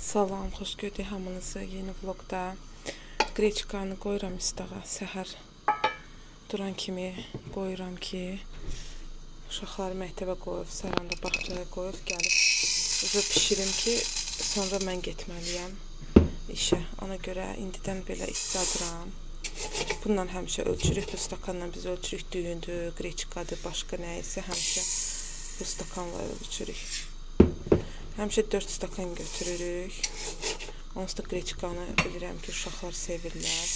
Salam, xoş gördük hamınızı yeni vlogda. Qreçkanı qoyuram istağa, səhər duran kimi qoyuram ki, uşaqları məktəbə qoyub, Saranda bağçaya qoyub, gəlib pişirim ki, sonra mən getməliyəm işə. Ona görə indidən belə istadıram. Bundan həmişə ölçürük, bu stakanla biz ölçürük, düyündür, qreçkadır, başqa nə isə həmişə bu stakanla ölçürük. Həmişə 4 stakan götürürük. Onsuz da qreçkanı bilirəm ki, uşaqlar sevirlər.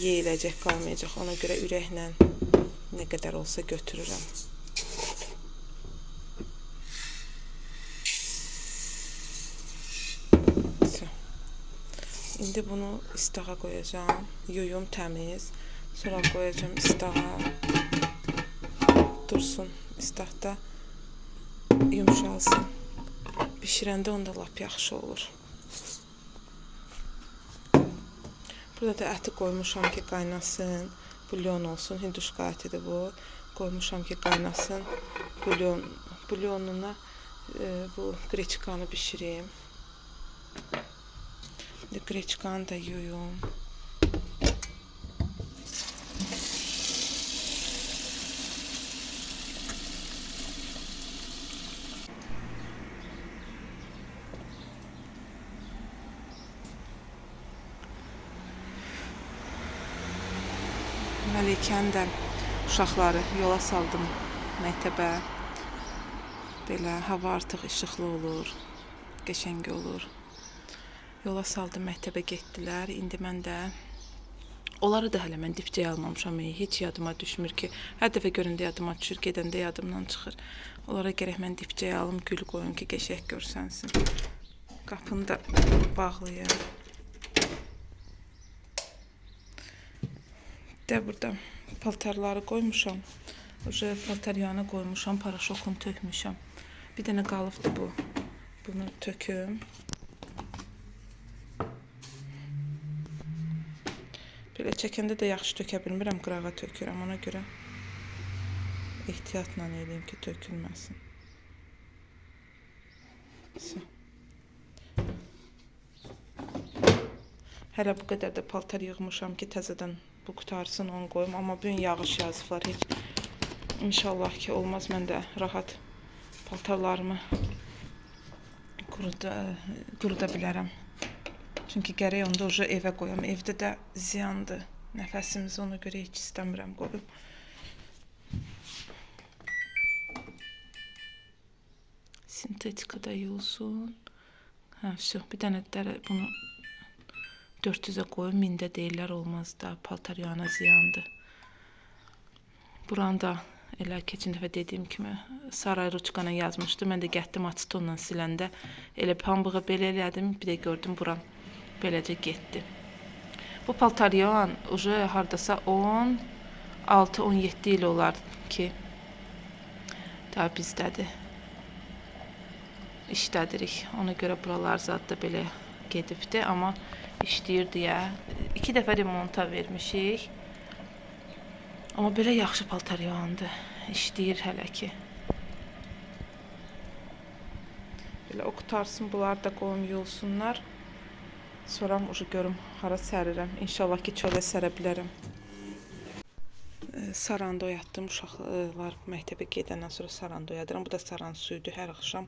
Yeyiləcək, qalmayacaq. Ona görə ürəklə nə qədər olsa götürürəm. İndi bunu istağa qoyacağım. Yuyum təmiz. Sonra qoyacağım istağa. Dursun istaqda yumşalsın. Bişirəndə onda lap yaxşı olur. Burada da əti qoymuşam ki, qaynasın, bulyon olsun. Hinduşka ətidir bu. Qoymuşam ki, qaynasın, bulyonuna bu qreçkanı bişireyim. Qreçkanı da yuyum. Məlikəni də uşaqları yola saldım məktəbə. Belə hava artıq işıqlı olur, qəşəng olur. Yola saldım, məktəbə getdilər. İndi mən də onları da hələ mən dipçəyə almamışam. Heç yadıma düşmür ki, hər dəfə görəndə yadıma düşür, gedəndə yadımdan çıxır. Onlara gərək mən dipçəyə alım, gül qoyum ki, qəşəng görsənsin. Qapını da bağlayım. Burada paltarları qoymuşam. Paltaryanı qoymuşam, paraşokunu tökmüşəm. Bir dənə qalıbdı bu. Bunu töküm. Belə çəkəndə də yaxşı tökə bilmirəm, qırağa tökürəm. Ona görə ehtiyatla eləyim ki, tökülməsin. Hələ bu qədər də paltar yığmışam ki, təzədən bu qutarsın, onu qoyum. Amma bugün yağış yazıblar, heç inşallah ki olmaz, mən də rahat paltarlarımı quruda bilərəm. Çünki gərək onu da evə qoyam. Evdə də ziyandır nəfəsimiz, ona görə heç istəmirəm qoyum. Sintetikada yuyulsun. Bir dənə də bunu 400'e qoyum, 1000'də deyirlər, olmaz da, paltaryana ziyandır. Buranı da elə keçən dəfə dediyim kimi saray ruçkana yazmışdı. Mən də gətdim asetonla siləndə elə pambığı belə elədim, bir də gördüm buram beləcə getdi. Bu paltaryan hardasa 16-17 il olar ki daha bizdədir. İşlədirik. Ona görə buralar zadda belə gedibdi, amma işləyir deyə 2 dəfə remonta vermişik. Amma belə yaxşı paltaryandı. İşləyir hələ ki. Belə o qutarsın, bunlar da qoyum yuyulsunlar. Sonra görüm hara sərirəm. İnşallah ki çölə sərə bilərəm. Saranda oyatdım. Uşaqlar məktəbə gedəndən sonra saranda oyadıram. Bu da saran suyudur. Hər axşam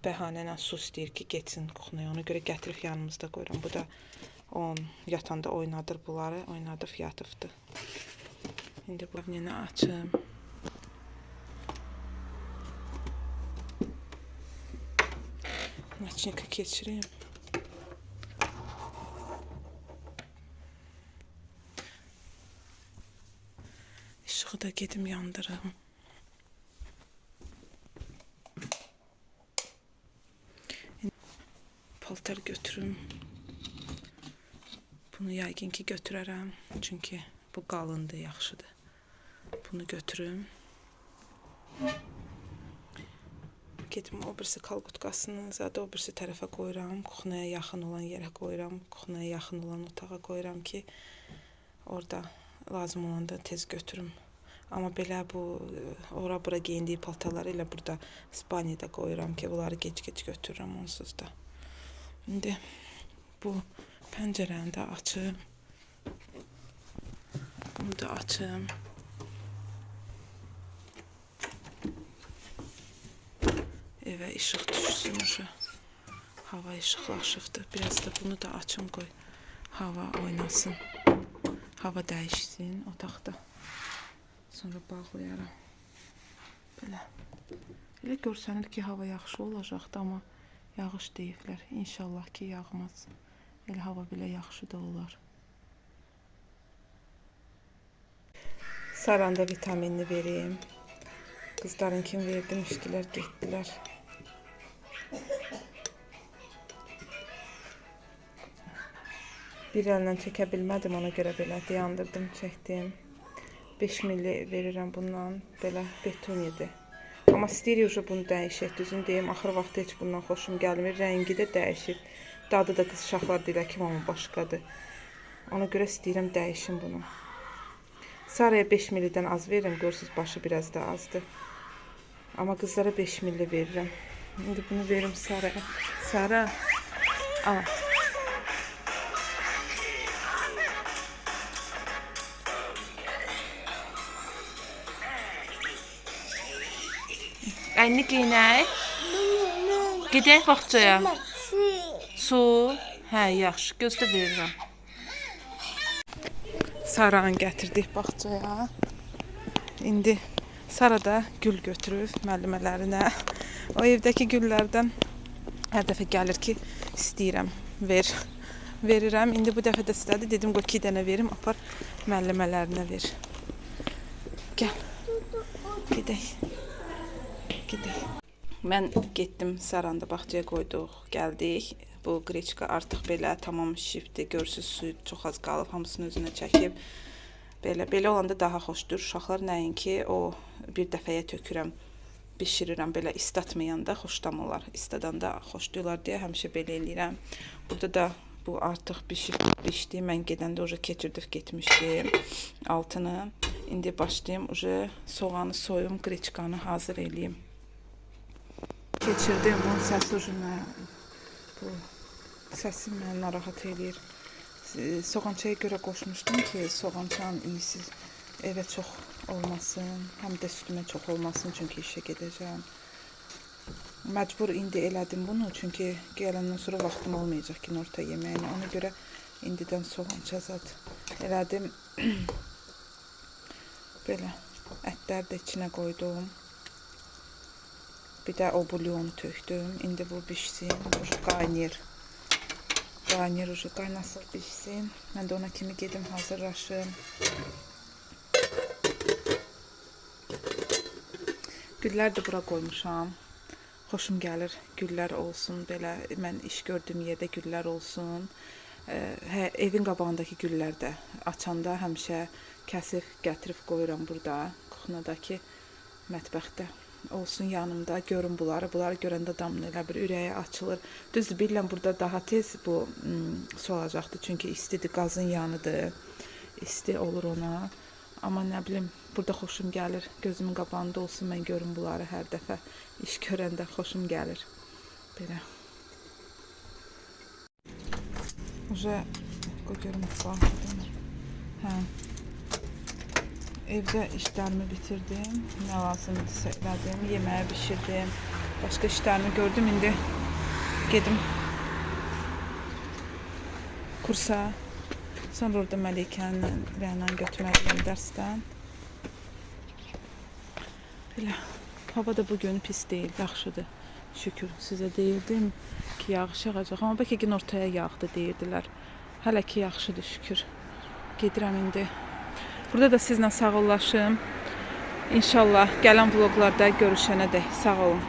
bəhanə su istəyir ki, getsin kuxnaya. Ona görə gətirib yanımızda qoyuram. Bu da yatanda oynadır bunları. Oynadıb yatıbdı. İndi bu yenə açım. Maçnika keçireyim. İşığı da gedim yandırım. Paltar götürüm. Bunu yəqin ki götürərəm. Çünki bu qalındır, yaxşıdır. Bunu götürüm. Gedim o birisi kalqutkasını zaten o birisi tərəfə qoyuram. Kuxnaya yaxın olan yerə qoyuram. Kuxnaya yaxın olan otağa qoyuram ki orada lazım olanda tez götürüm. Amma belə bu ora-bura geyindiyi paltarları ilə burada Spaniyada qoyuram ki bunları gec-gec götürürəm onsuz da. İndi bu pəncərəni də açım. Bunu da açım. Evə işıq düşsün. Hava işıqlaşıbdır. Biraz da bunu da açım qoy. Hava oynasın. Hava dəyişsin otaqda. Sonra bağlayaram. Belə. Elə görsənir ki, hava yaxşı olacaqdı, amma yağış deyiblər. İnşallah ki, yağmaz. Elə hava belə yaxşı da olar. Saranda vitaminini vereyim. Qızların kim verdim, içdilər, getdilər. Bir əllə çəkə bilmədim, ona görə belə dayandırdım, çəkdim. 5 milli verirəm bundan, belə betonidir. Amma istəyirik bunu dəyişək, düzünü deyim, axır vaxtı heç bundan xoşum gəlmir. Rəngi də dəyişir. Dadı da qız uşaqlar deyirlər ki, amma başqadır. Ona görə istəyirəm dəyişim bunu. Saraya 5 millidən az verirəm, görürsünüz başı biraz da azdır. Amma qızlara 5 milli verirəm. İndi bunu verim Saraya. Sara, al. Əlini geyinək. Gedək bağçaya. Su. Hə, yaxşı. Gözdə verirəm. Saranı gətirdik bağçaya. İndi Sara da gül götürüb müəllimələrinə. O evdəki güllərdən hər dəfə gəlir ki, istəyirəm, ver. Verirəm. İndi bu dəfə də istədi. Dedim, qoy 2 dənə verim, apar müəllimələrinə ver. Gəl. Gedək. Mən getdim, Saranda bağçaya qoyduq, gəldik. Bu qreçka artıq belə tamam şişibdir. Görürsüz, suyu çox az qalıb, hamısını özünə çəkib. Belə olanda daha xoşdur. Uşaqlar nəinki o bir dəfəyə tökürəm, bişirirəm. Belə istatmayanda xoşlamırlar. İstadanda xoşdurlar deyə həmişə belə eləyirəm. Burada da bu artıq bişdi. Mən gedəndə oja keçirdib getmişdim altını. İndi başlayım, oja soğanı soyum, qreçkanı hazır eləyim. Keçirdim, bu səs ucuna, bu səsi məni narahat eləyir. Soğançaya görə qoşmuşdum ki, soğançanın iyisi evə çox olmasın, həm də sütümə çox olmasın, çünki işə gedəcəm. Məcbur indi elədim bunu, çünki gələndən sonra vaxtım olmayacaq ki, orta yeməyini. Ona görə indidən soğança zat elədim. Belə ətləri də içinə qoydum. Bir də o bulyonu tökdüm. İndi bu bişsin. Qaynayır. Qaynayır, qaynasın, bişsin. Mən də ona kimi gedim, hazırlaşım. Güllər də bura qoymuşam. Xoşum gəlir, güllər olsun. Belə mən iş gördüyüm yerdə güllər olsun. Evin qabağındakı güllər də açanda həmişə kəsib, gətirib qoyuram burada. Kuxnadakı mətbəxdə olsun yanımda, görün bunları. Bunları görəndə damın elə bir ürəyi açılır. Düzdür, bilirəm burada daha tez bu soğacaqdır. Çünki istidir, qazın yanıdır. İsti olur ona. Amma nə bilim, burada xoşum gəlir. Gözümün qabağında olsun, mən görün bunları hər dəfə. İş görəndə xoşum gəlir. Belə. Oja, qoy görüm baxdım. Hə. Evdə işlərimi bitirdim. Nə lazımdırsa elədim. Yeməyi bişirdim. Başqa işlərimi gördüm. İndi gedim kursa. Sonra orada Məlikəni Rənan götürməliyəm dərsdən. Belə. Hava da bugün pis deyil, yaxşıdır. Şükür. Sizə deyirdim ki, yağış yağacaq. Amma bəlkə gün ortaya yağdı deyirdilər. Hələ ki, yaxşıdır, şükür. Gedirəm indi. Burada da sizlə sağollaşım. İnşallah gələn vloqlarda görüşənədək. Sağ olun.